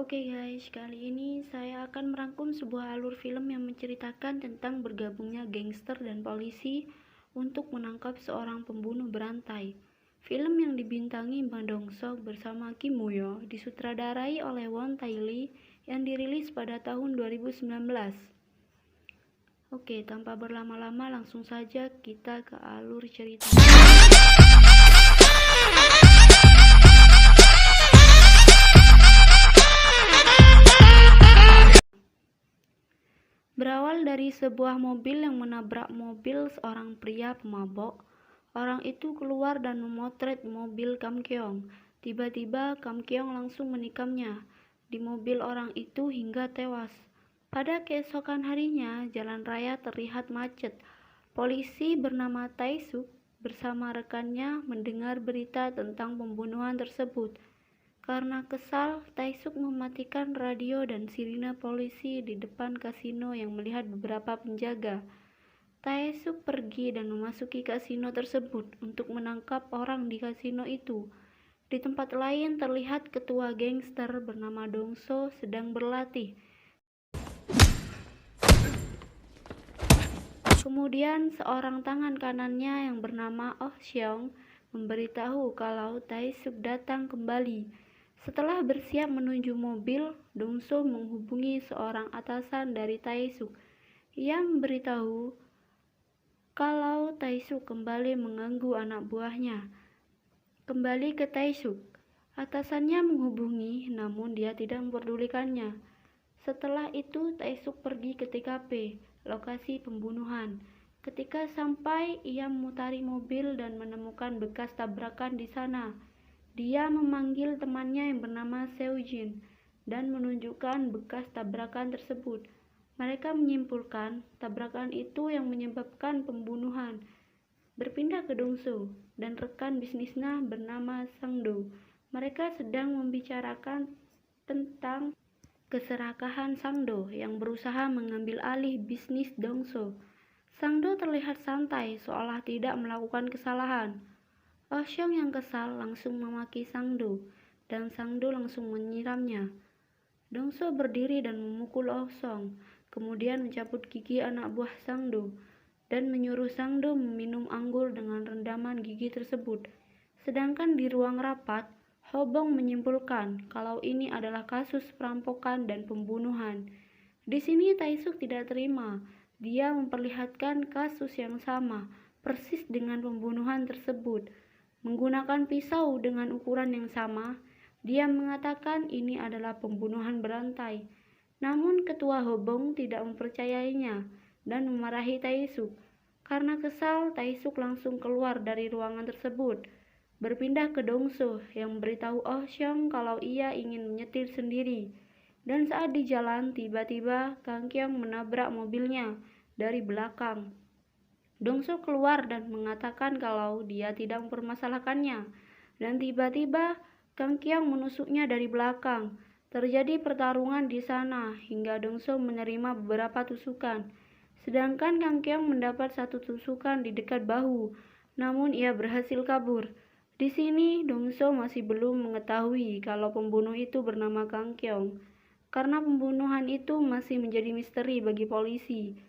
Oke guys, kali ini saya akan merangkum sebuah alur film yang menceritakan tentang bergabungnya gangster dan polisi untuk menangkap seorang pembunuh berantai. Film yang dibintangi Bang Dong-seok bersama Kim Woo-yo disutradarai oleh Won Tae-lee yang dirilis pada tahun 2019. Oke, tanpa berlama-lama langsung saja kita ke alur cerita. Berawal dari sebuah mobil yang menabrak mobil seorang pria pemabok. Orang itu keluar dan memotret mobil Kam Keong. Tiba-tiba Kam Keong langsung menikamnya di mobil orang itu hingga tewas. Pada keesokan harinya, jalan raya terlihat macet. Polisi bernama Tae-suk bersama rekannya mendengar berita tentang pembunuhan tersebut. Karena kesal, Tae-suk mematikan radio dan sirine polisi di depan kasino yang melihat beberapa penjaga. Tae-suk pergi dan memasuki kasino tersebut untuk menangkap orang di kasino itu. Di tempat lain terlihat ketua gangster bernama Dong-so sedang berlatih. Kemudian seorang tangan kanannya yang bernama Oh Seong memberitahu kalau Tae-suk datang kembali. Setelah bersiap menuju mobil, Dong-so menghubungi seorang atasan dari Tae-suk. Ia memberitahu kalau Tae-suk kembali mengganggu anak buahnya. Kembali ke Tae-suk, atasannya menghubungi namun dia tidak memperdulikannya. Setelah itu Tae-suk pergi ke TKP, lokasi pembunuhan. Ketika sampai, ia memutari mobil dan menemukan bekas tabrakan di sana. Dia memanggil temannya yang bernama Seojin dan menunjukkan bekas tabrakan tersebut. Mereka menyimpulkan tabrakan itu yang menyebabkan pembunuhan. Berpindah ke Dong-so dan rekan bisnisnya bernama Sang-do. Mereka sedang membicarakan tentang keserakahan Sang-do yang berusaha mengambil alih bisnis Dong-so. Sang-do terlihat santai seolah tidak melakukan kesalahan. Oh Seong yang kesal langsung memaki Sang-do dan Sang-do langsung menyiramnya. Dong-so berdiri dan memukul Oh Seong, kemudian mencabut gigi anak buah Sang-do dan menyuruh Sang-do meminum anggur dengan rendaman gigi tersebut. Sedangkan di ruang rapat, Ho Bong menyimpulkan kalau ini adalah kasus perampokan dan pembunuhan. Di sini Tae-suk tidak terima. Dia memperlihatkan kasus yang sama, persis dengan pembunuhan tersebut. Menggunakan pisau dengan ukuran yang sama, dia mengatakan ini adalah pembunuhan berantai. Namun ketua Ho Bong tidak mempercayainya dan memarahi Tae-suk. Karena kesal, Tae-suk langsung keluar dari ruangan tersebut, berpindah ke Dong-so yang memberitahu Oh Seong kalau ia ingin menyetir sendiri. Dan saat di jalan, tiba-tiba Kang Keong menabrak mobilnya dari belakang. Dong-so keluar dan mengatakan kalau dia tidak mempermasalahkannya. Dan tiba-tiba Kang Keong menusuknya dari belakang. Terjadi pertarungan di sana hingga Dong-so menerima beberapa tusukan. Sedangkan Kang Keong mendapat satu tusukan di dekat bahu, namun ia berhasil kabur. Di sini Dong-so masih belum mengetahui kalau pembunuh itu bernama Kang Keong, karena pembunuhan itu masih menjadi misteri bagi polisi.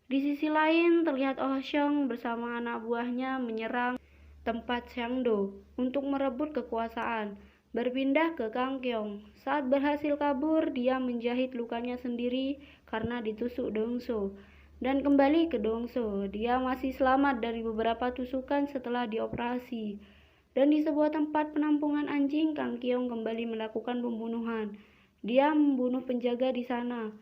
Di sisi lain, terlihat Oh Seong bersama anak buahnya menyerang tempat Sang-do untuk merebut kekuasaan. Berpindah ke Kang Keong. Saat berhasil kabur, dia menjahit lukanya sendiri karena ditusuk Dong-so. Dan kembali ke Dong-so, dia masih selamat dari beberapa tusukan setelah dioperasi. Dan di sebuah tempat penampungan anjing, Kang Keong kembali melakukan pembunuhan. Dia membunuh penjaga di sana.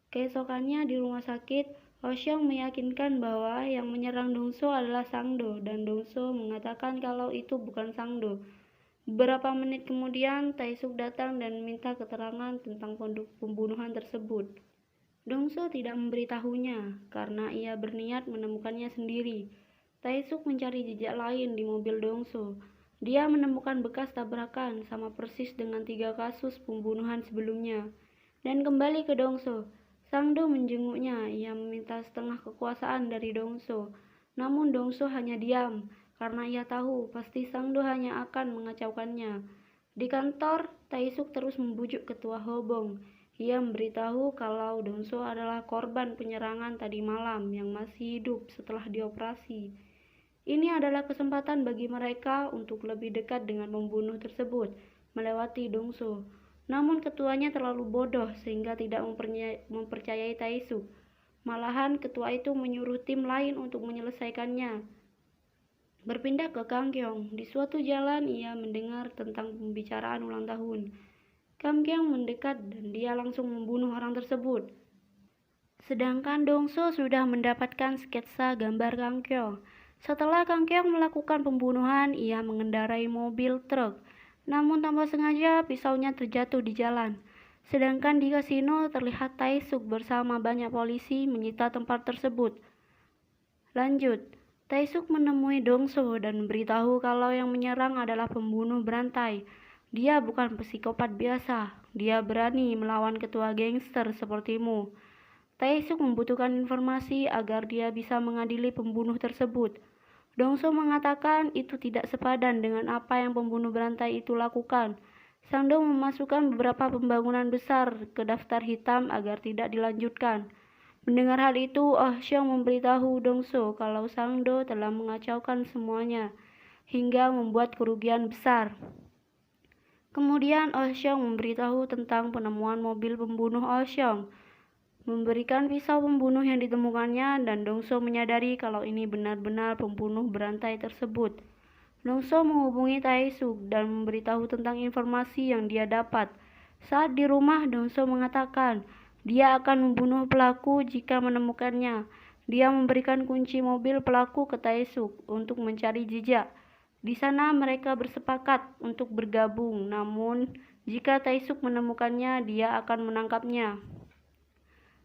Keesokannya di rumah sakit, Oh Seong meyakinkan bahwa yang menyerang Dong-so adalah Sang-do dan Dong-so mengatakan kalau itu bukan Sang-do. Beberapa menit kemudian, Tae-suk datang dan meminta keterangan tentang pembunuhan tersebut. Dong-so tidak memberitahunya karena ia berniat menemukannya sendiri. Tae-suk mencari jejak lain di mobil Dong-so. Dia menemukan bekas tabrakan sama persis dengan 3 kasus pembunuhan sebelumnya. Dan kembali ke Dong-so. Sang-do menjenguknya. Ia meminta setengah kekuasaan dari Dong-so. Namun Dong-so hanya diam karena ia tahu pasti Sang-do hanya akan mengacaukannya. Di kantor, Taesuk terus membujuk ketua Hobong. Ia memberitahu kalau Dongso adalah korban penyerangan tadi malam yang masih hidup setelah dioperasi. Ini adalah kesempatan bagi mereka untuk lebih dekat dengan pembunuh tersebut melewati Dongso. Namun ketuanya terlalu bodoh sehingga tidak mempercayai Taesuk. Malahan ketua itu menyuruh tim lain untuk menyelesaikannya. Berpindah ke Kangkyong, di suatu jalan ia mendengar tentang pembicaraan ulang tahun. Kangkyong mendekat dan dia langsung membunuh orang tersebut. Sedangkan Dongso sudah mendapatkan sketsa gambar Kangkyong. Setelah Kangkyong melakukan pembunuhan, ia mengendarai mobil truk. Namun tanpa sengaja pisaunya terjatuh di jalan. Sedangkan di kasino terlihat Taesuk bersama banyak polisi menyita tempat tersebut. Lanjut, Taesuk menemui Dongso dan memberitahu kalau yang menyerang adalah pembunuh berantai. Dia bukan psikopat biasa, dia berani melawan ketua gangster sepertimu. Taesuk membutuhkan informasi agar dia bisa mengadili pembunuh tersebut. Dongso mengatakan itu tidak sepadan dengan apa yang pembunuh berantai itu lakukan. Sangdo memasukkan beberapa pembangunan besar ke daftar hitam agar tidak dilanjutkan. Mendengar hal itu, Oh Xiong memberitahu Dongso kalau Sangdo telah mengacaukan semuanya hingga membuat kerugian besar. Kemudian Oh Xiong memberitahu tentang penemuan mobil pembunuh Oh Xiong, memberikan pisau pembunuh yang ditemukannya, dan Dongso menyadari kalau ini benar-benar pembunuh berantai tersebut. Dongso menghubungi Taesuk dan memberitahu tentang informasi yang dia dapat. Saat di rumah, Dongso mengatakan dia akan membunuh pelaku jika menemukannya. Dia memberikan kunci mobil pelaku ke Taesuk untuk mencari jejak. Di sana mereka bersepakat untuk bergabung, namun jika Taesuk menemukannya, dia akan menangkapnya.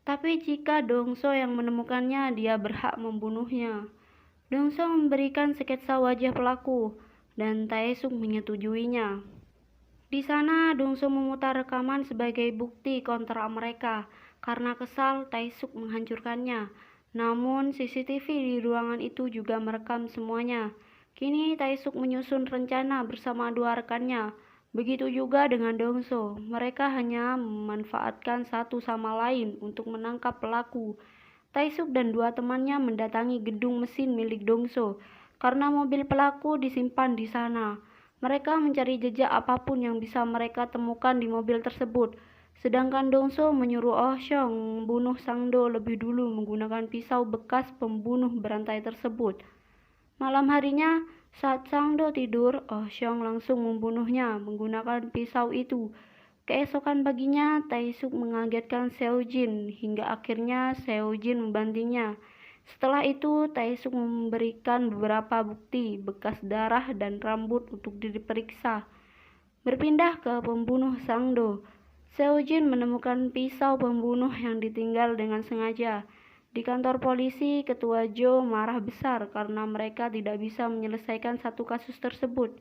Tapi jika Dongso yang menemukannya, dia berhak membunuhnya. Dongso memberikan sketsa wajah pelaku, dan Taesuk menyetujuinya. Di sana, Dongso memutar rekaman sebagai bukti kontra mereka. Karena kesal, Taesuk menghancurkannya. Namun, CCTV di ruangan itu juga merekam semuanya. Kini Taesuk menyusun rencana bersama dua rekannya. Begitu juga dengan Dongso, mereka hanya memanfaatkan satu sama lain untuk menangkap pelaku. Taesuk dan dua temannya mendatangi gedung mesin milik Dongso karena mobil pelaku disimpan di sana. Mereka mencari jejak apapun yang bisa mereka temukan di mobil tersebut. Sedangkan Dongso menyuruh Oh Xiong membunuh Sangdo lebih dulu menggunakan pisau bekas pembunuh berantai tersebut. Malam harinya, saat Sangdo tidur, Oh Xiong langsung membunuhnya menggunakan pisau itu. Keesokan paginya, Taesuk mengagetkan Seojin hingga akhirnya Seojin membantingnya. Setelah itu, Taesuk memberikan beberapa bukti bekas darah dan rambut untuk diperiksa. Berpindah ke pembunuh Sangdo, Seojin menemukan pisau pembunuh yang ditinggal dengan sengaja. Di kantor polisi, Ketua Jo marah besar karena mereka tidak bisa menyelesaikan satu kasus tersebut.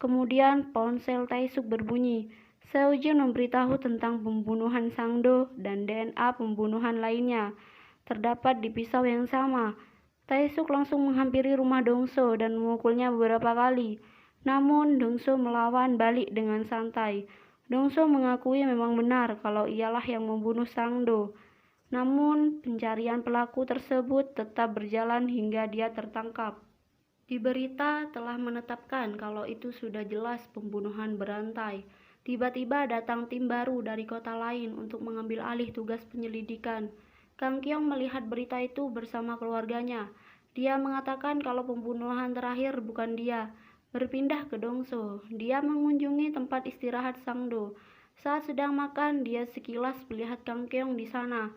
Kemudian ponsel Taesuk berbunyi. Seojin memberitahu tentang pembunuhan Sangdo dan DNA pembunuhan lainnya terdapat di pisau yang sama. Taesuk langsung menghampiri rumah Dongso dan memukulnya beberapa kali. Namun Dongso melawan balik dengan santai. Dongso mengakui memang benar kalau ialah yang membunuh Sangdo. Namun, pencarian pelaku tersebut tetap berjalan hingga dia tertangkap. Di berita telah menetapkan kalau itu sudah jelas pembunuhan berantai. Tiba-tiba datang tim baru dari kota lain untuk mengambil alih tugas penyelidikan. Kang Kyong melihat berita itu bersama keluarganya. Dia mengatakan kalau pembunuhan terakhir bukan dia. Berpindah ke Dongso, dia mengunjungi tempat istirahat Sangdo. Saat sedang makan, dia sekilas melihat Kang Kyong di sana.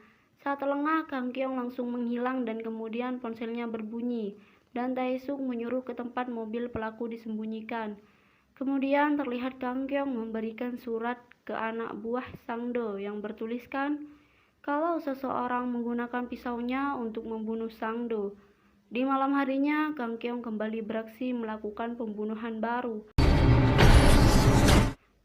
Saat lengah, Kang Kyong langsung menghilang dan kemudian ponselnya berbunyi, dan Taesuk menyuruh ke tempat mobil pelaku disembunyikan. Kemudian terlihat Kang Kyong memberikan surat ke anak buah Sangdo yang bertuliskan kalau seseorang menggunakan pisaunya untuk membunuh Sangdo. Di malam harinya, Kang Kyong kembali beraksi melakukan pembunuhan baru.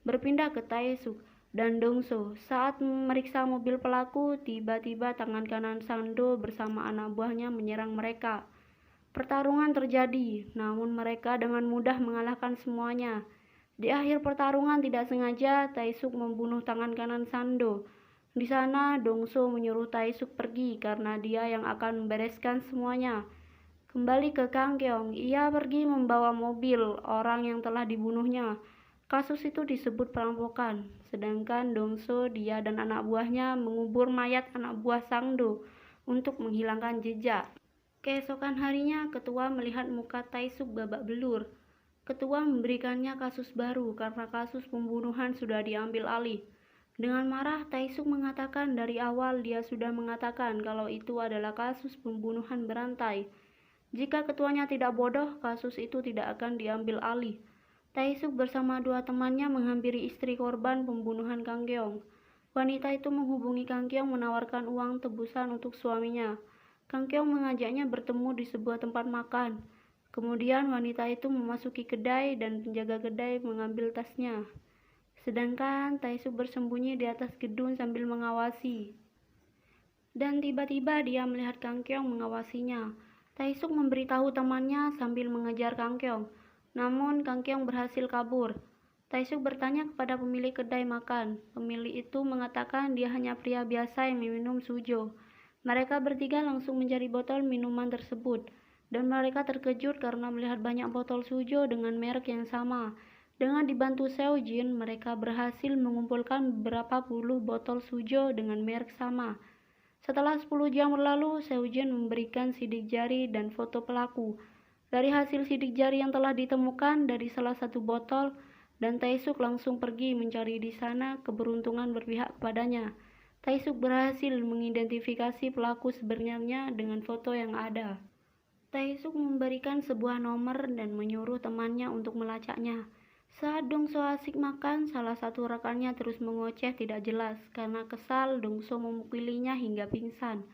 Berpindah ke Taesuk dan Dongso. Saat memeriksa mobil pelaku, tiba-tiba tangan kanan Sangdo bersama anak buahnya menyerang mereka. Pertarungan terjadi, namun mereka dengan mudah mengalahkan semuanya. Di akhir pertarungan tidak sengaja Taesuk membunuh tangan kanan Sando. Di sana Dongso menyuruh Taesuk pergi karena dia yang akan membereskan semuanya. Kembali ke Kang Keong, ia pergi membawa mobil orang yang telah dibunuhnya. Kasus itu disebut perampokan, sedangkan Dongso, dia dan anak buahnya mengubur mayat anak buah Sangdo untuk menghilangkan jejak. Keesokan harinya, ketua melihat muka Taesuk babak belur. Ketua memberikannya kasus baru karena kasus pembunuhan sudah diambil alih. Dengan marah, Taesuk mengatakan dari awal dia sudah mengatakan kalau itu adalah kasus pembunuhan berantai. Jika ketuanya tidak bodoh, kasus itu tidak akan diambil alih. Taesuk bersama dua temannya menghampiri istri korban pembunuhan Kang Keong. Wanita itu menghubungi Kang Keong menawarkan uang tebusan untuk suaminya. Kang Keong mengajaknya bertemu di sebuah tempat makan. Kemudian wanita itu memasuki kedai dan penjaga kedai mengambil tasnya. Sedangkan Taesuk bersembunyi di atas gedung sambil mengawasi. Dan tiba-tiba dia melihat Kang Keong mengawasinya. Taesuk memberitahu temannya sambil mengejar Kang Keong. Namun Kang Keong berhasil kabur. Taesuk bertanya kepada pemilik kedai makan. Pemilik itu mengatakan dia hanya pria biasa yang meminum sujo. Mereka bertiga langsung mencari botol minuman tersebut. Dan mereka terkejut karena melihat banyak botol sujo dengan merek yang sama. Dengan dibantu Seojin, mereka berhasil mengumpulkan beberapa puluh botol sujo dengan merek sama. Setelah 10 jam berlalu, Seojin memberikan sidik jari dan foto pelaku. Dari hasil sidik jari yang telah ditemukan dari salah satu botol, dan Taesuk langsung pergi mencari di sana, keberuntungan berpihak kepadanya. Taesuk berhasil mengidentifikasi pelaku sebenarnya dengan foto yang ada. Taesuk memberikan sebuah nomor dan menyuruh temannya untuk melacaknya. Saat Dongso asik makan, salah satu rekannya terus mengoceh tidak jelas. Karena kesal, Dongso memukulinya hingga pingsan.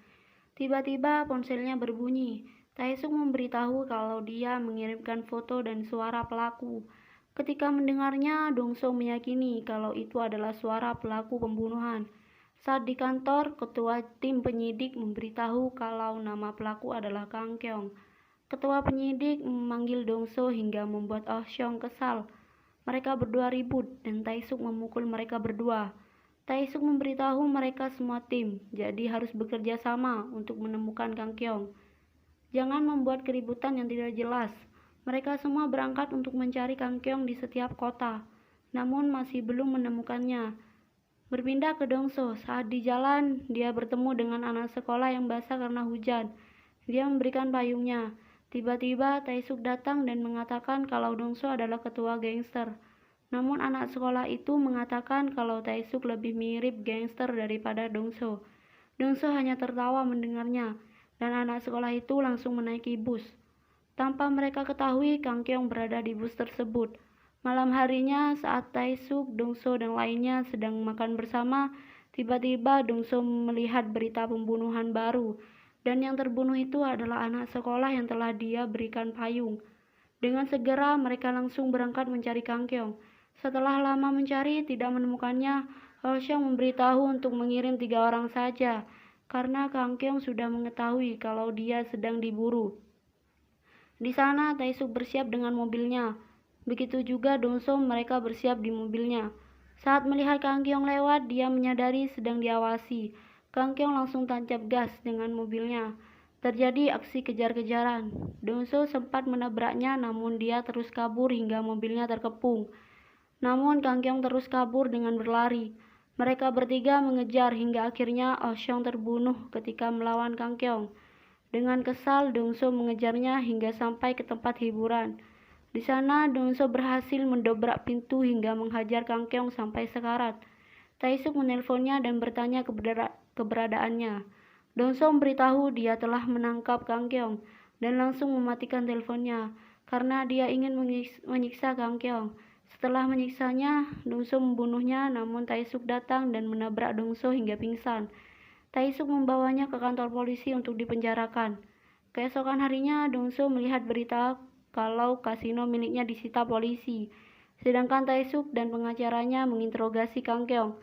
Tiba-tiba ponselnya berbunyi. Taesuk memberitahu kalau dia mengirimkan foto dan suara pelaku. Ketika mendengarnya, Dongso meyakini kalau itu adalah suara pelaku pembunuhan. Saat di kantor, ketua tim penyidik memberitahu kalau nama pelaku adalah Kang Keong. Ketua penyidik memanggil Dongso hingga membuat Oh Seong kesal. Mereka berdua ribut dan Taesuk memukul mereka berdua. Taesuk memberitahu mereka semua tim, jadi harus bekerja sama untuk menemukan Kang Keong. Jangan membuat keributan yang tidak jelas. Mereka semua berangkat untuk mencari Kang Keong di setiap kota, namun masih belum menemukannya. Berpindah ke Dongso, saat di jalan, dia bertemu dengan anak sekolah yang basah karena hujan. Dia memberikan payungnya. Tiba-tiba Taesuk datang dan mengatakan kalau Dongso adalah ketua gangster. Namun anak sekolah itu mengatakan kalau Taesuk lebih mirip gangster daripada Dongso. Dongso hanya tertawa mendengarnya, dan anak sekolah itu langsung menaiki bus. Tanpa mereka ketahui, Kang Keong berada di bus tersebut. Malam harinya, saat Taesuk, Dongso, dan lainnya sedang makan bersama, tiba-tiba Dongso melihat berita pembunuhan baru. Dan yang terbunuh itu adalah anak sekolah yang telah dia berikan payung. Dengan segera mereka langsung berangkat mencari Kang Keong. Setelah lama mencari tidak menemukannya, Ho Seong memberitahu untuk mengirim 3 orang saja, karena Kang Keong sudah mengetahui kalau dia sedang diburu. Di sana Taesuk bersiap dengan mobilnya. Begitu juga Dongso, mereka bersiap di mobilnya. Saat melihat Kang Keong lewat, dia menyadari sedang diawasi. Kang Keong langsung tancap gas dengan mobilnya. Terjadi aksi kejar-kejaran. Dongso sempat menabraknya namun dia terus kabur hingga mobilnya terkepung. Namun Kang Keong terus kabur dengan berlari. Mereka bertiga mengejar hingga akhirnya Oh Seong terbunuh ketika melawan Kang Keong. Dengan kesal, Dongso mengejarnya hingga sampai ke tempat hiburan. Di sana Dongso berhasil mendobrak pintu hingga menghajar Kang Keong sampai sekarat. Taesuk menelponnya dan bertanya keberadaannya. Dongso memberitahu dia telah menangkap Kang Keong dan langsung mematikan teleponnya karena dia ingin menyiksa Kang Keong. Setelah menyiksanya, Dongso membunuhnya, namun Taesuk datang dan menabrak Dongso hingga pingsan. Taesuk membawanya ke kantor polisi untuk dipenjarakan. Keesokan harinya, Dongso melihat berita kalau kasino miliknya disita polisi. Sedangkan Taesuk dan pengacaranya menginterogasi Kang Keong.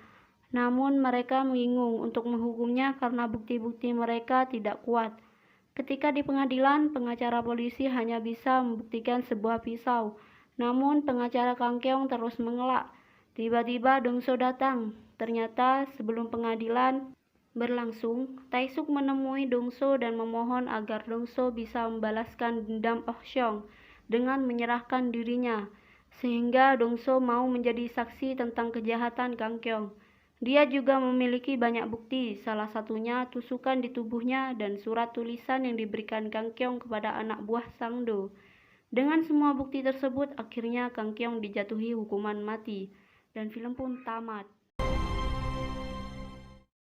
Namun mereka bingung untuk menghukumnya karena bukti-bukti mereka tidak kuat. Ketika di pengadilan, pengacara polisi hanya bisa membuktikan sebuah pisau. Namun pengacara Kang Kyong terus mengelak. Tiba-tiba Dongso datang. Ternyata sebelum pengadilan berlangsung, Taesuk menemui Dongso dan memohon agar Dongso bisa membalaskan dendam Oh Seong dengan menyerahkan dirinya, sehingga Dongso mau menjadi saksi tentang kejahatan Kang Kyong. Dia juga memiliki banyak bukti, salah satunya tusukan di tubuhnya dan surat tulisan yang diberikan Kang Kyong kepada anak buah Sang Do. Dengan semua bukti tersebut, akhirnya Kang Kyong dijatuhi hukuman mati, dan film pun tamat.